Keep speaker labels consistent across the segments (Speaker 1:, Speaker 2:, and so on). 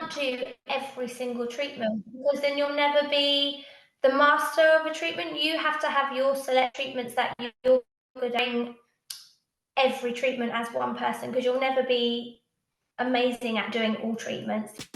Speaker 1: can't do every single treatment, because then you'll never be the master of a treatment. You have to have your select treatments that you're good at doing every treatment as one person, because you'll never be amazing at doing all treatments.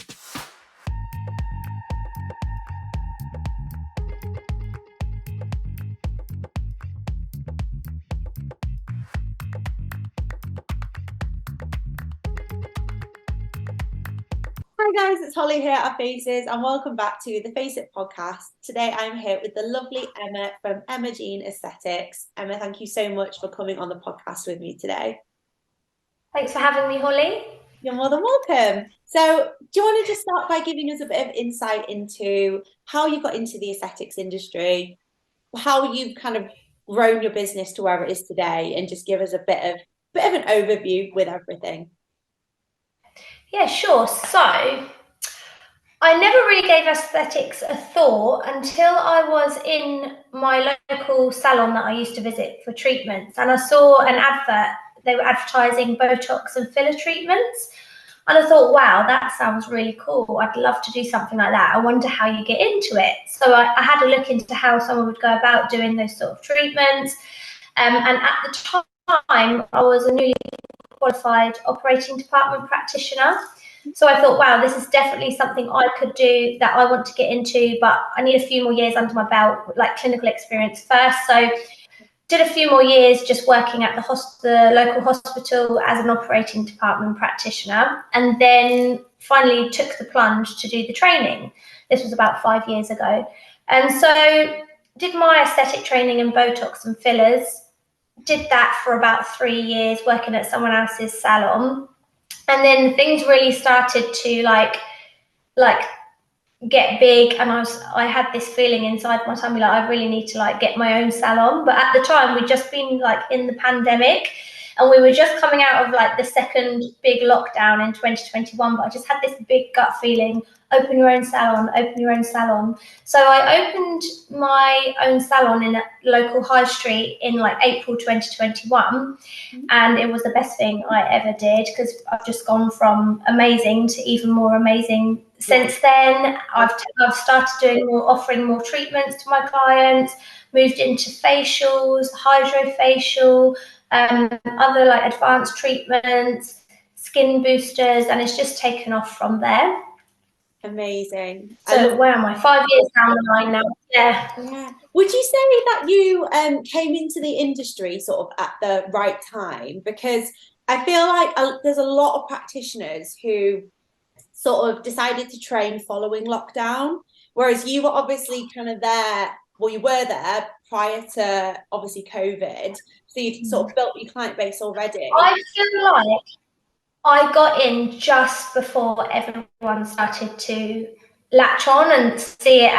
Speaker 2: Hi guys, it's Holly here at Faces and welcome back to the Face It podcast. Today I'm here with the lovely Emma from Emma Jean Aesthetics. Emma, thank you so much for coming on the podcast with me today.
Speaker 1: Thanks for having me, Holly.
Speaker 2: You're more than welcome. So do you want to just start by giving us a bit of insight into how you got into the aesthetics industry, how you've kind of grown your business to where it is today, and just give us a bit of an overview with everything?
Speaker 1: Yeah, sure. So I never really gave aesthetics a thought until I was in my local salon that I used to visit for treatments, and I saw an advert. They were advertising Botox and filler treatments, and I thought, wow, that sounds really cool. I'd love to do something like that. I wonder how you get into it. So I had a look into how someone would go about doing those sort of treatments. And at the time, I was a newly qualified operating department practitioner. So I thought, wow, this is definitely something I could do, that I want to get into, but I need a few more years under my belt, like clinical experience first. So did a few more years just working at the local hospital as an operating department practitioner, and then finally took the plunge to do the training. This was about 5 years ago. And so did my aesthetic training in Botox and fillers, did that for about 3 years working at someone else's salon. And then things really started to like get big, and I had this feeling inside my tummy like I really need to like get my own salon. But at the time we'd just been like in the pandemic, and we were just coming out of like the second big lockdown in 2021. But I just had this big gut feeling, open your own salon, open your own salon. So I opened my own salon in a local high street in like April 2021. And it was the best thing I ever did, because I've just gone from amazing to even more amazing since then. I've started offering more treatments to my clients, moved into facials, hydrofacial, other like advanced treatments, skin boosters, and it's just taken off from there.
Speaker 2: Amazing.
Speaker 1: So where am I? 5 years down the line now.
Speaker 2: Yeah. Would you say that you came into the industry sort of at the right time? Because I feel like there's a lot of practitioners who sort of decided to train following lockdown, whereas you were obviously kind of there, well, you were there prior to obviously COVID, so you'd sort of built your client base already.
Speaker 1: I feel like I got in just before everyone started to latch on and see it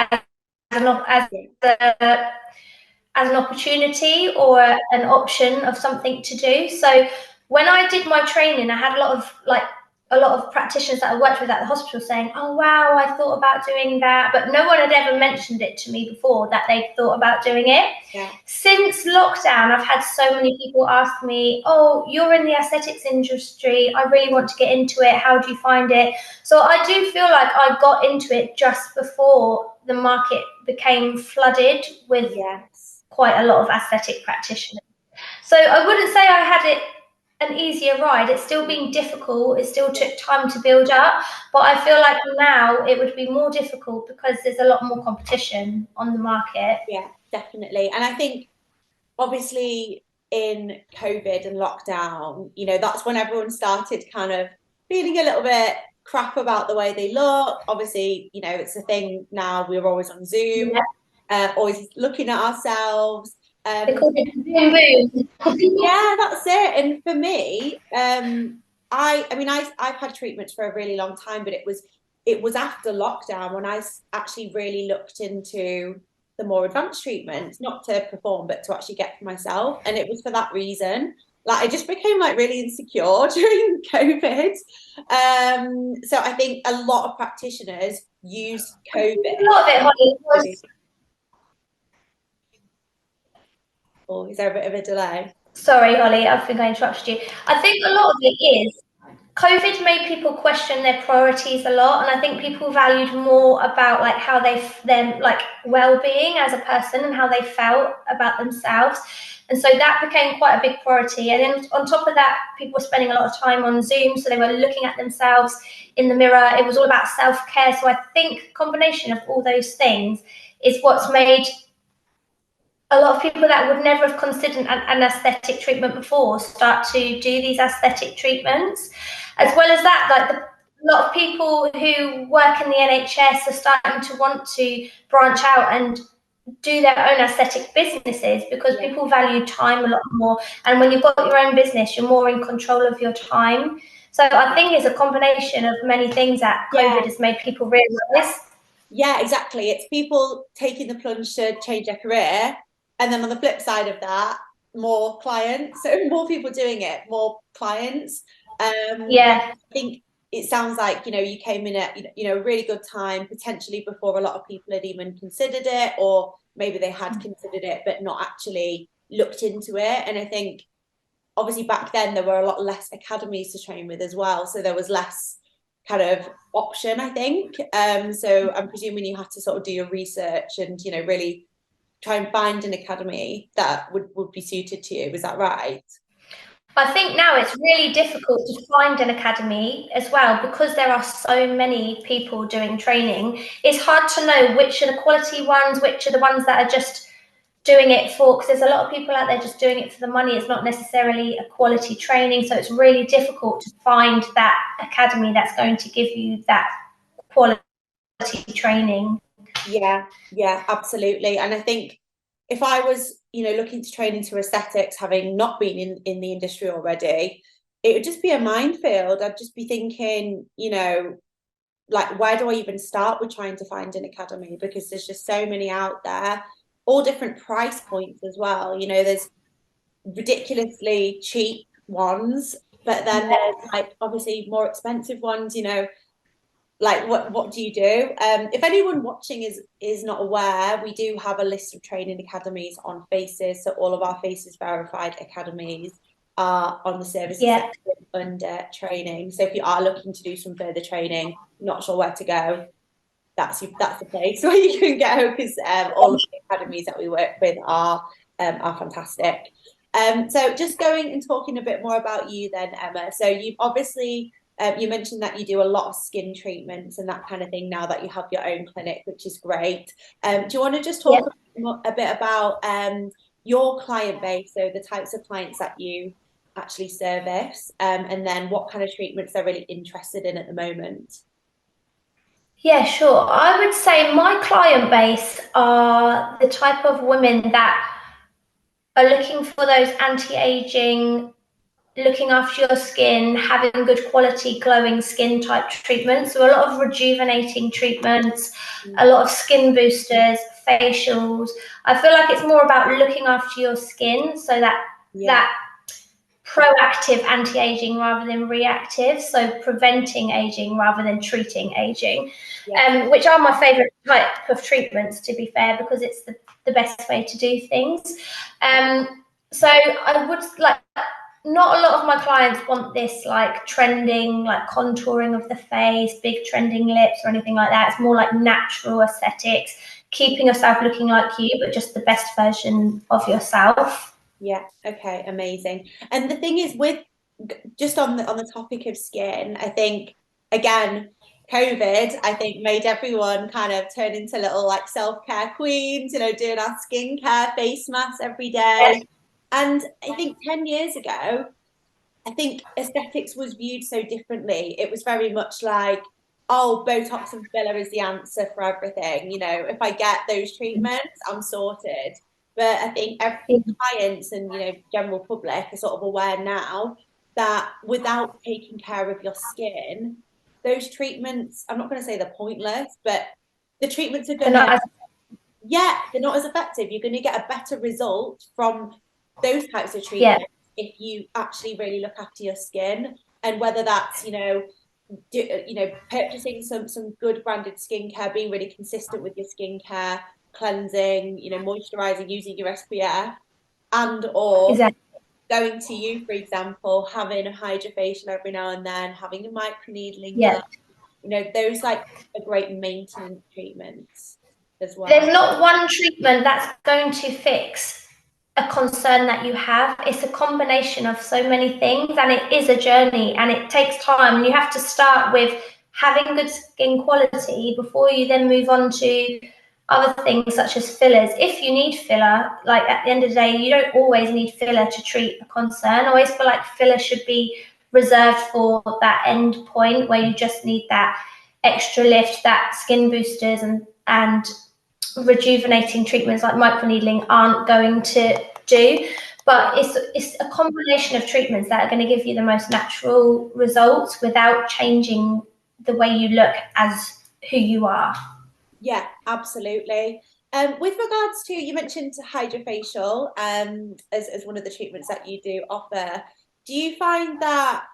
Speaker 1: as an opportunity or an option of something to do. So when I did my training, I had a lot of practitioners that I worked with at the hospital saying, oh wow, I thought about doing that, but no one had ever mentioned it to me before that they thought about doing it.
Speaker 2: Yeah.
Speaker 1: Since lockdown, I've had so many people ask me, oh, you're in the aesthetics industry, I really want to get into it, how do you find it? So I do feel like I got into it just before the market became flooded with quite a lot of aesthetic practitioners. So I wouldn't say I had it an easier ride. It's still been difficult. It still took time to build up, but I feel like now it would be more difficult because there's a lot more competition on the market.
Speaker 2: Yeah, definitely. And I think obviously in COVID and lockdown, you know, that's when everyone started kind of feeling a little bit crap about the way they look. Obviously, you know, it's a thing now, we're always on Zoom, always looking at ourselves.
Speaker 1: They call it Zoom boom.
Speaker 2: Yeah, that's it. And for me, I've had treatments for a really long time, but it was after lockdown when I actually really looked into the more advanced treatments, not to perform, but to actually get for myself. And it was for that reason. Like I just became like really insecure during COVID. So I think a lot of practitioners used COVID.
Speaker 1: A lot of it, Holly,
Speaker 2: Oh, is there a bit of a delay?
Speaker 1: Sorry, Holly, I think I interrupted you. I think a lot of it is COVID made people question their priorities a lot, and I think people valued more about like how their like well-being as a person and how they felt about themselves. And so that became quite a big priority. And then on top of that, people were spending a lot of time on Zoom, so they were looking at themselves in the mirror. It was all about self-care. So I think a combination of all those things is what's made a lot of people that would never have considered an aesthetic treatment before start to do these aesthetic treatments. As well as that, like a lot of people who work in the NHS are starting to want to branch out and do their own aesthetic businesses because people value time a lot more. And when you've got your own business, you're more in control of your time. So I think it's a combination of many things that COVID has made people realise.
Speaker 2: Yeah, exactly. It's people taking the plunge to change their career. And then on the flip side of that, more clients. So more people doing it, more clients. I think it sounds like, you came in at, a really good time, potentially before a lot of people had even considered it, or maybe they had considered it, but not actually looked into it. And I think obviously back then there were a lot less academies to train with as well. So there was less kind of option, I think. So I'm presuming you had to sort of do your research and, really try and find an academy that would be suited to you. Is that right?
Speaker 1: I think now it's really difficult to find an academy as well because there are so many people doing training. It's hard to know which are the quality ones, which are the ones that are just doing it for, because there's a lot of people out there just doing it for the money. It's not necessarily a quality training. So it's really difficult to find that academy that's going to give you that quality training.
Speaker 2: Yeah, absolutely. And I think if I was, looking to train into aesthetics, having not been in the industry already, it would just be a minefield. I'd just be thinking, like, where do I even start with trying to find an academy? Because there's just so many out there, all different price points as well. There's ridiculously cheap ones, but then there's like obviously more expensive ones, like what do you do? If anyone watching is not aware, we do have a list of training academies on Faces. So all of our Faces verified academies are on the services section under training. So if you are looking to do some further training, not sure where to go, that's the place where you can go, because all of the academies that we work with are fantastic. So just going and talking a bit more about you then, Emma. So you've obviously you mentioned that you do a lot of skin treatments and that kind of thing now that you have your own clinic, which is great. Do you want to just talk a bit about your client base, so the types of clients that you actually service, and then what kind of treatments they're really interested in at the moment?
Speaker 1: Yeah, sure. I would say my client base are the type of women that are looking for those anti-aging, looking after your skin, having good quality glowing skin type treatments. So a lot of rejuvenating treatments, a lot of skin boosters, facials. I feel like it's more about looking after your skin, so that proactive anti-aging rather than reactive, so preventing aging rather than treating aging, which are my favorite type of treatments, to be fair, because it's the best way to do things. So I would like, not a lot of my clients want this like trending, like contouring of the face, big trending lips or anything like that. It's more like natural aesthetics, keeping yourself looking like you, but just the best version of yourself.
Speaker 2: Yeah, okay, amazing. And the thing is, with just on the topic of skin, I think again, COVID, I think made everyone kind of turn into little like self-care queens, doing our skincare, face masks every day. And I think 10 years ago, I think aesthetics was viewed so differently. It was very much like, oh, Botox and filler is the answer for everything. If I get those treatments, I'm sorted. But I think every clients and general public are sort of aware now that without taking care of your skin, those treatments, I'm not going to say they're pointless, but the treatments are going to, they're not as effective. You're going to get a better result from those types of treatments if you actually really look after your skin. And whether that's purchasing some good branded skincare, being really consistent with your skincare, cleansing, moisturizing, using your SPF, and or going to you, for example, having a hydrofacial every now and then, having a microneedling
Speaker 1: Yeah.
Speaker 2: done, you know, those like are great maintenance treatments as well.
Speaker 1: There's not one treatment that's going to fix a concern that you have. It's a combination of so many things, and it is a journey, and it takes time. And you have to start with having good skin quality before you then move on to other things such as fillers. If you need filler, like at the end of the day, you don't always need filler to treat a concern. I always feel like filler should be reserved for that end point where you just need that extra lift that skin boosters and rejuvenating treatments like microneedling aren't going to do. But it's a combination of treatments that are going to give you the most natural results without changing the way you look as who you are.
Speaker 2: Yeah, absolutely. With regards to, you mentioned hydrofacial as one of the treatments that you do offer. Do you find that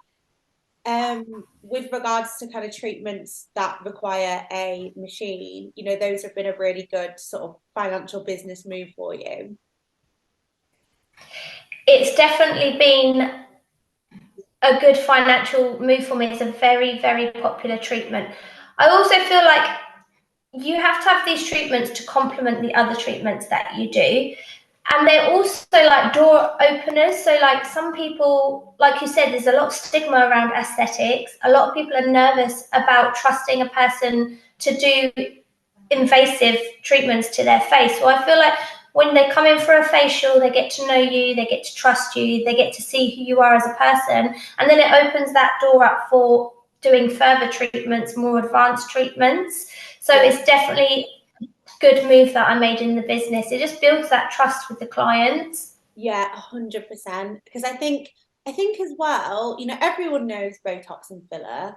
Speaker 2: with regards to kind of treatments that require a machine, you know, those have been a really good sort of financial business move for you?
Speaker 1: It's definitely been a good financial move for me. It's a very, very popular treatment. I also feel like you have to have these treatments to complement the other treatments that you do. And they're also like door openers. So, like, some people, like you said, there's a lot of stigma around aesthetics. A lot of people are nervous about trusting a person to do invasive treatments to their face. So I feel like when they come in for a facial, they get to know you, they get to trust you, they get to see who you are as a person, and then it opens that door up for doing further treatments, more advanced treatments. So it's definitely a good move that I made in the business. It just builds that trust with the clients.
Speaker 2: Yeah, 100%. Because I think as well, you know, everyone knows Botox and filler,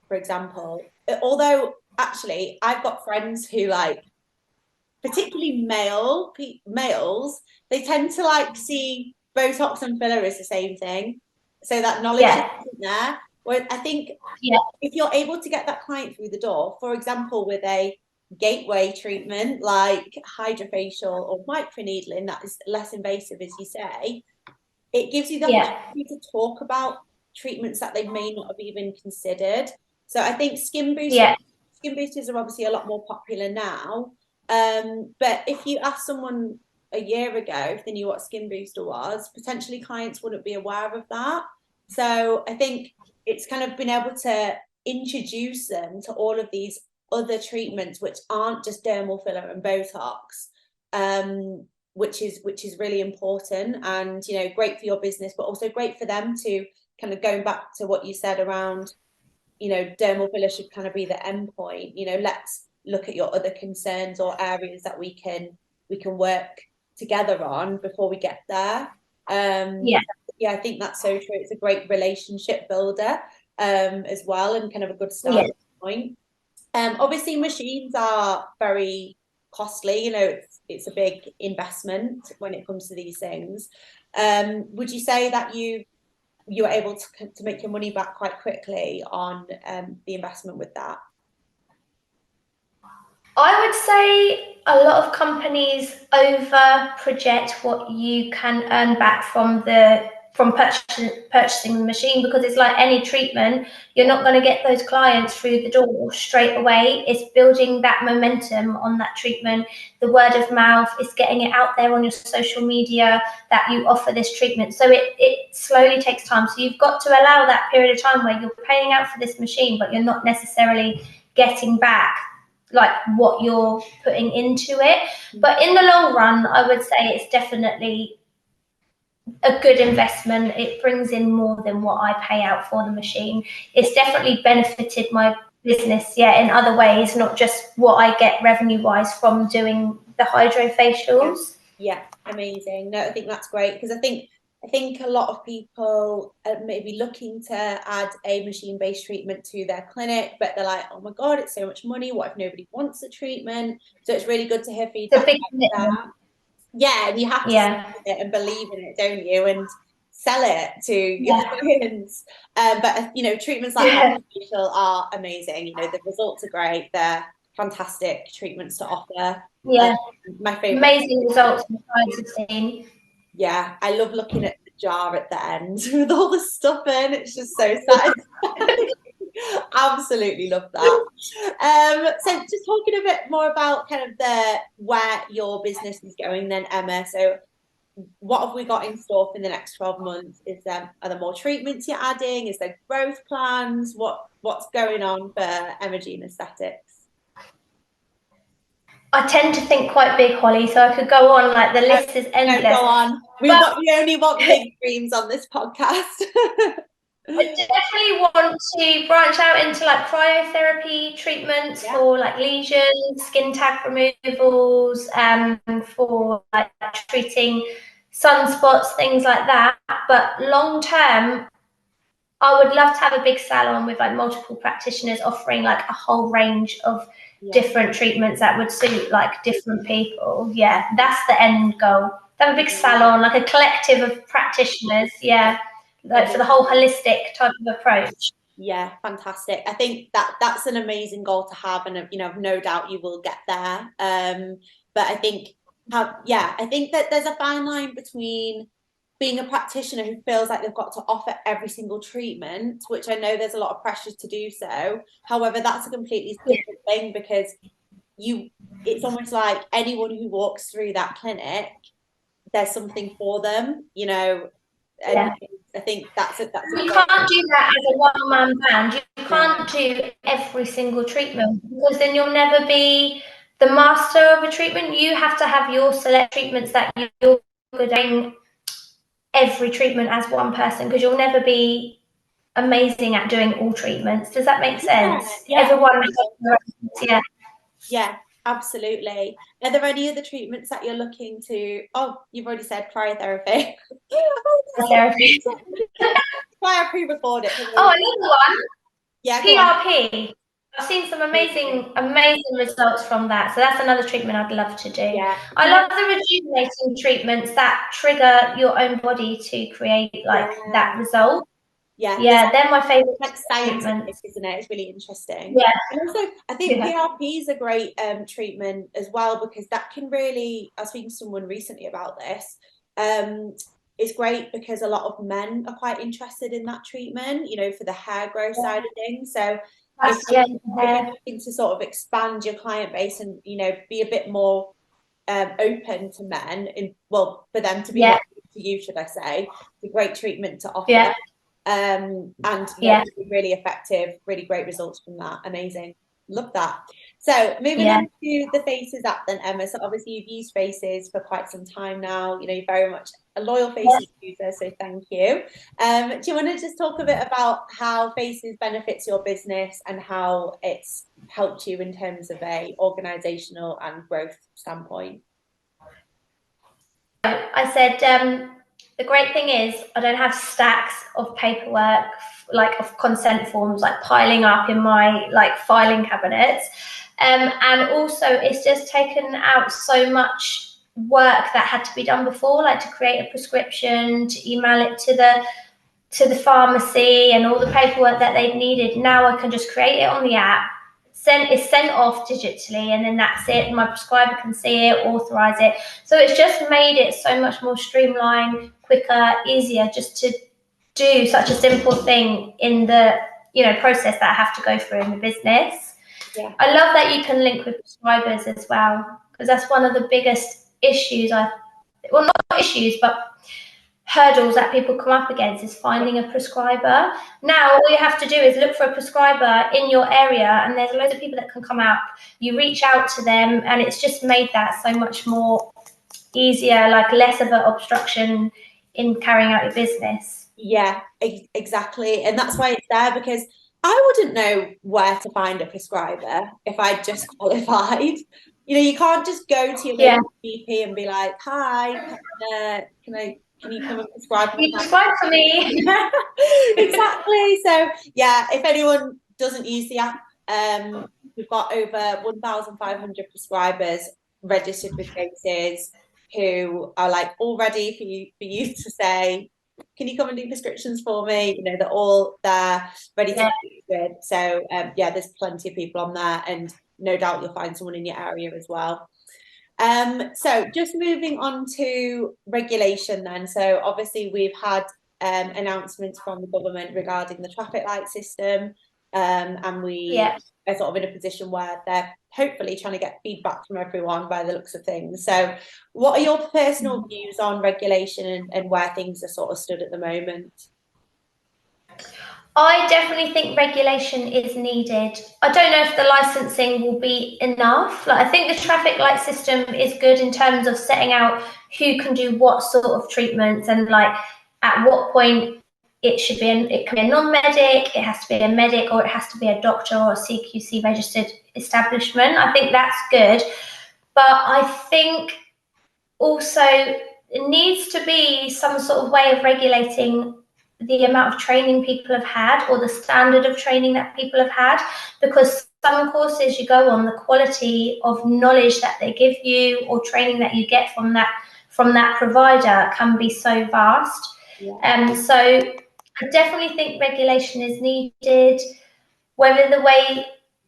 Speaker 2: for example. Although actually, I've got friends who like, particularly males, they tend to like see Botox and filler as the same thing. So that knowledge
Speaker 1: Yeah,
Speaker 2: isn't there. Where I think
Speaker 1: yeah,
Speaker 2: if you're able to get that client through the door, for example, with a gateway treatment like hydrofacial or microneedling that is less invasive, as you say, it gives you the
Speaker 1: yeah,
Speaker 2: opportunity to talk about treatments that they may not have even considered. So I think
Speaker 1: yeah,
Speaker 2: skin boosters are obviously a lot more popular now. But if you ask someone a year ago if they knew what skin booster was, potentially clients wouldn't be aware of that. So I think it's kind of been able to introduce them to all of these other treatments which aren't just dermal filler and Botox. Which is really important, and you know, great for your business, but also great for them to kind of, going back to what you said around, you know, dermal filler should kind of be the end point. You know, let's look at your other concerns or areas that we can work together on before we get there.
Speaker 1: yeah,
Speaker 2: Yeah, I think that's so true. It's a great relationship builder as well, and kind of a good
Speaker 1: yeah.
Speaker 2: starting point. Obviously, machines are very costly. You know, it's a big investment when it comes to these things. Would you say that you were able to make your money back quite quickly on the investment with that?
Speaker 1: I would say a lot of companies over project what you can earn back from purchasing the machine, because it's like any treatment, you're not going to get those clients through the door straight away. It's building that momentum on that treatment, the word of mouth, it's getting it out there on your social media that you offer this treatment. So it slowly takes time. So you've got to allow that period of time where you're paying out for this machine, but you're not necessarily getting back like what you're putting into it. But in the long run, I would say it's definitely a good investment. It brings in more than what I pay out for the machine. It's definitely benefited my business, yeah, in other ways, not just what I get revenue wise from doing the
Speaker 2: Yeah,
Speaker 1: hydrofacials.
Speaker 2: yeah, amazing. No, I think that's great, because I think a lot of people are maybe looking to add a machine-based treatment to their clinic, but they're like, oh my God, it's so much money. What if nobody wants the treatment? So it's really good to hear
Speaker 1: It's a
Speaker 2: feedback
Speaker 1: big
Speaker 2: like
Speaker 1: commitment.
Speaker 2: that. Yeah, and you have to stick
Speaker 1: Yeah,
Speaker 2: with it and believe in it, don't you? And sell it to your
Speaker 1: yeah,
Speaker 2: clients. But you know, treatments like
Speaker 1: yeah,
Speaker 2: hydrofacial are amazing. You know, the results are great. They're fantastic treatments to offer. Um,
Speaker 1: yeah.
Speaker 2: my favorite.
Speaker 1: Amazing results the clients have seen.
Speaker 2: Yeah, I love looking at the jar at the end with all the stuff in. It's just so satisfying. Absolutely love that. So just talking a bit more about kind of the where your business is going then, Emma. So what have we got in store for the next 12 months? Are there more treatments you're adding? Is there growth plans? What's going on for Emma Jean Aesthetics?
Speaker 1: I tend to think quite big, Holly, so I could go on, like the list is endless.
Speaker 2: No, go on. We only want big dreams on this podcast.
Speaker 1: I definitely want to branch out into like cryotherapy treatments for like lesions, skin tag removals, for like treating sunspots, things like that. But long term, I would love to have a big salon with like multiple practitioners offering like a whole range of different treatments that would suit like different people. Yeah, that's the end goal. Have a big salon, like a collective of practitioners. Yeah, like for the whole holistic type of approach.
Speaker 2: Yeah, fantastic. I think that's an amazing goal to have, and I've no doubt you will get there. But I think I think that there's a fine line between being a practitioner who feels like they've got to offer every single treatment, which I know there's a lot of pressure to do so. However, that's a completely different thing, because it's almost like anyone who walks through that clinic, there's something for them, and I think that's
Speaker 1: you can't do that as a one-man band. You can't do every single treatment, because then you'll never be the master of a treatment. You have to have your select treatments that you're doing every treatment as one person, because you'll never be amazing at doing all treatments. Does that make sense? Everyone has
Speaker 2: yeah, absolutely. Are there any other treatments that you're looking to? Oh, you've already said cryotherapy.
Speaker 1: Therapy.
Speaker 2: Why I pre-record it.
Speaker 1: Oh, another one.
Speaker 2: Yeah,
Speaker 1: PRP. I've seen some amazing results from that. So that's another treatment I'd love to do.
Speaker 2: Yeah.
Speaker 1: I love the rejuvenating treatments that trigger your own body to create like that result. Yeah, they're my favorite.
Speaker 2: Like scientific, isn't it? It's really interesting.
Speaker 1: Yeah.
Speaker 2: And also, I think PRP is a great treatment as well, because that can really, I was speaking to someone recently about this. It's great because a lot of men are quite interested in that treatment, for the hair growth side of things. So if you're looking to sort of expand your client base and, be a bit more open to men, for them to be more open to you, should I say, it's a great treatment to offer. And really effective, really great results from that. Amazing. Love that. So moving on to the Faces app then, Emma. So obviously you've used Faces for quite some time now. You're very much a loyal Faces user, so thank you. Do you want to just talk a bit about how Faces benefits your business and how it's helped you in terms of a organizational and growth standpoint?
Speaker 1: I said, the great thing is I don't have stacks of paperwork, like of consent forms, like piling up in my like filing cabinets. And also it's just taken out so much work that had to be done before, like to create a prescription, to email it to the pharmacy and all the paperwork that they've needed. Now I can just create it on the app. It's sent off digitally, and then that's it. My prescriber can see it, authorize it. So it's just made it so much more streamlined, quicker, easier, just to do such a simple thing in the process that I have to go through in the business. Yeah. I love that you can link with prescribers as well, because that's one of the biggest issues. Not issues, but hurdles that people come up against is finding a prescriber. Now all you have to do is look for a prescriber in your area, and there's loads of people that can come out. You reach out to them, and it's just made that so much more easier, like less of an obstruction in carrying out your business.
Speaker 2: Yeah, exactly. And that's why it's there, because I wouldn't know where to find a prescriber if I just qualified. You can't just go to your GP and be like, hi, can you come and prescribe?
Speaker 1: Can you prescribe for me?
Speaker 2: Exactly. So yeah, if anyone doesn't use the app, we've got over 1,500 prescribers registered with Faces who are like all ready for you to say, can you come and do prescriptions for me? They're all there ready to be good. So there's plenty of people on there, and no doubt you'll find someone in your area as well. So just moving on to regulation then. So obviously we've had announcements from the government regarding the traffic light system, and we are sort of in a position where they're hopefully trying to get feedback from everyone by the looks of things. So what are your personal views on regulation and where things are sort of stood at the moment?
Speaker 1: I definitely think regulation is needed. I don't know if the licensing will be enough. Like, I think the traffic light system is good in terms of setting out who can do what sort of treatments and like at what point it should be. It can be a non-medic, it has to be a medic, or it has to be a doctor or a CQC registered establishment. I think that's good, but I think also it needs to be some sort of way of regulating the amount of training people have had or the standard of training that people have had, because some courses you go on, the quality of knowledge that they give you or training that you get from that provider can be so vast. So I definitely think regulation is needed. Whether the way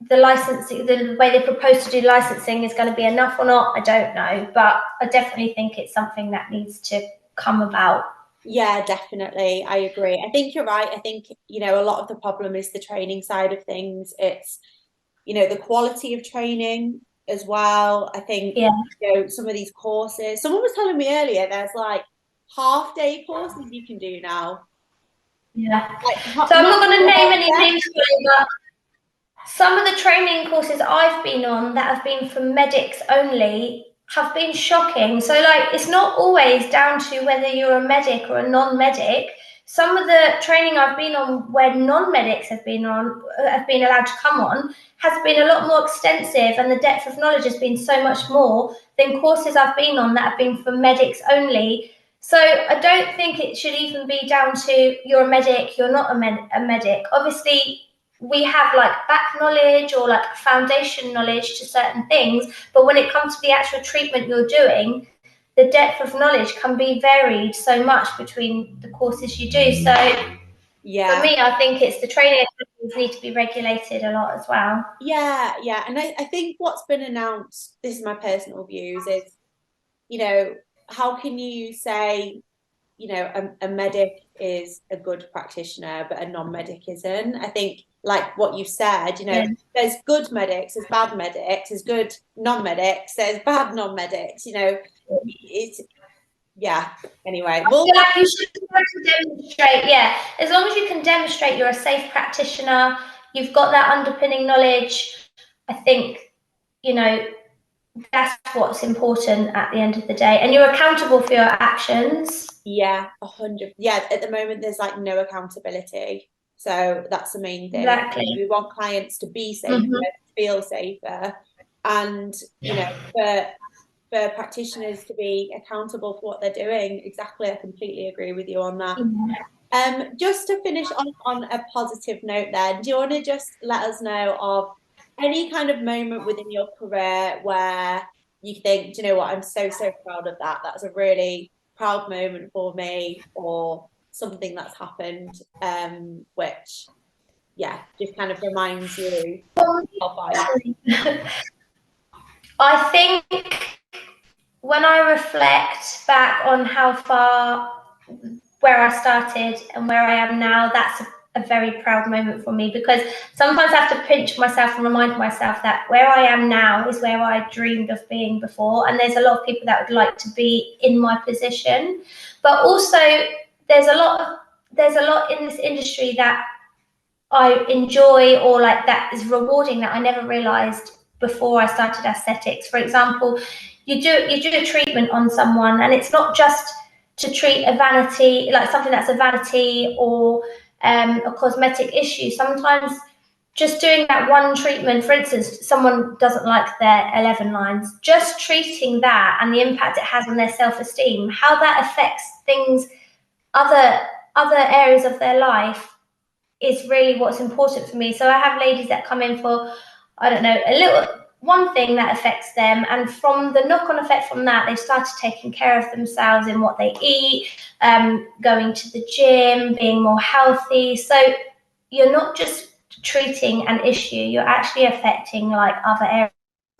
Speaker 1: they propose to do licensing is going to be enough or not, I don't know, but I definitely think it's something that needs to come about.
Speaker 2: Yeah, definitely. I agree. I think you're right. I think, a lot of the problem is the training side of things. It's, the quality of training as well. I think, some of these courses, someone was telling me earlier, there's like half-day courses you can do now.
Speaker 1: Yeah.
Speaker 2: Like,
Speaker 1: so I'm not going to name any
Speaker 2: day.
Speaker 1: names, but some of the training courses I've been on that have been for medics only have been shocking. So, like, it's not always down to whether you're a medic or a non-medic. Some of the training I've been on where non-medics have been allowed to come on has been a lot more extensive, and the depth of knowledge has been so much more than courses I've been on that have been for medics only. So I don't think it should even be down to you're a medic, you're not a medic. Obviously, we have like back knowledge or like foundation knowledge to certain things, but when it comes to the actual treatment you're doing, the depth of knowledge can be varied so much between the courses you do. So for me, I think it's the training academies need to be regulated a lot as well.
Speaker 2: Yeah, and I think what's been announced, this is my personal views, is, how can you say, a medic is a good practitioner, but a non-medic isn't? I think, like what you said, there's good medics, there's bad medics, there's good non-medics, there's bad non-medics, it's, anyway.
Speaker 1: I feel like you should be able to demonstrate, as long as you can demonstrate you're a safe practitioner, you've got that underpinning knowledge, I think, that's what's important at the end of the day, and you're accountable for your actions.
Speaker 2: 100. At the moment there's like no accountability, so that's the main thing.
Speaker 1: Exactly.
Speaker 2: We want clients to be safer, feel safer, and for practitioners to be accountable for what they're doing. Exactly, I completely agree with you on that. Just to finish on a positive note then, do you want to just let us know of any kind of moment within your career where you think, do you know what, I'm so proud of that. That's a really proud moment for me, or something that's happened, which, just kind of reminds you how far
Speaker 1: I think when I reflect back on how far, where I started and where I am now, that's a very proud moment for me, because sometimes I have to pinch myself and remind myself that where I am now is where I dreamed of being before, and there's a lot of people that would like to be in my position, but also there's a lot in this industry that I enjoy, or like that is rewarding, that I never realized before I started aesthetics. For example, you do a treatment on someone, and it's not just to treat a vanity, like something that's a vanity or a cosmetic issue. Sometimes just doing that one treatment, for instance, someone doesn't like their 11 lines, just treating that and the impact it has on their self-esteem, how that affects things, other areas of their life, is really what's important for me. So I have ladies that come in for, I don't know, a little one thing that affects them, and from the knock-on effect from that, they've started taking care of themselves in what they eat, going to the gym, being more healthy. So you're not just treating an issue, you're actually affecting like other areas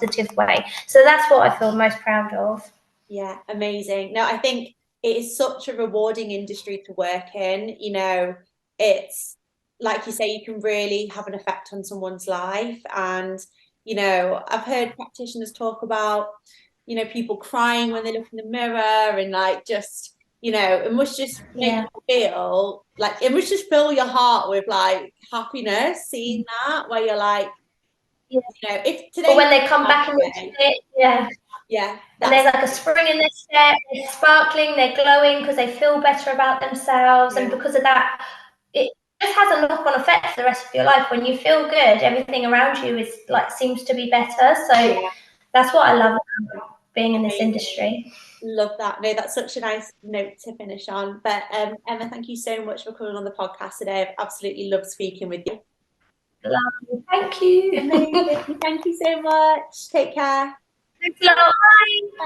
Speaker 1: positive way. So that's what I feel most proud of.
Speaker 2: Yeah, amazing. No, I think it is such a rewarding industry to work in. You know, it's like you say, you can really have an effect on someone's life. And, you know, I've heard practitioners talk about, you know, people crying when they look in the mirror and like just, you know, it must just make you feel like it must just fill your heart with like happiness seeing that, where you're like,
Speaker 1: Yeah.
Speaker 2: you know, if
Speaker 1: But
Speaker 2: today,
Speaker 1: when they come back and look at it,
Speaker 2: yeah,
Speaker 1: and there's like a spring in their step, they're sparkling, they're glowing because they feel better about themselves. And because of that, it just has a knock-on effect for the rest of your life. When you feel good, everything around you is like seems to be better. So that's what I love about being in this industry.
Speaker 2: Love that. No, that's such a nice note to finish on. But Emma, thank you so much for coming on the podcast today. I've absolutely loved speaking with you.
Speaker 1: Lovely. Thank you.
Speaker 2: Amazing. Thank you so much. Take care.
Speaker 1: Thanks a lot. Bye.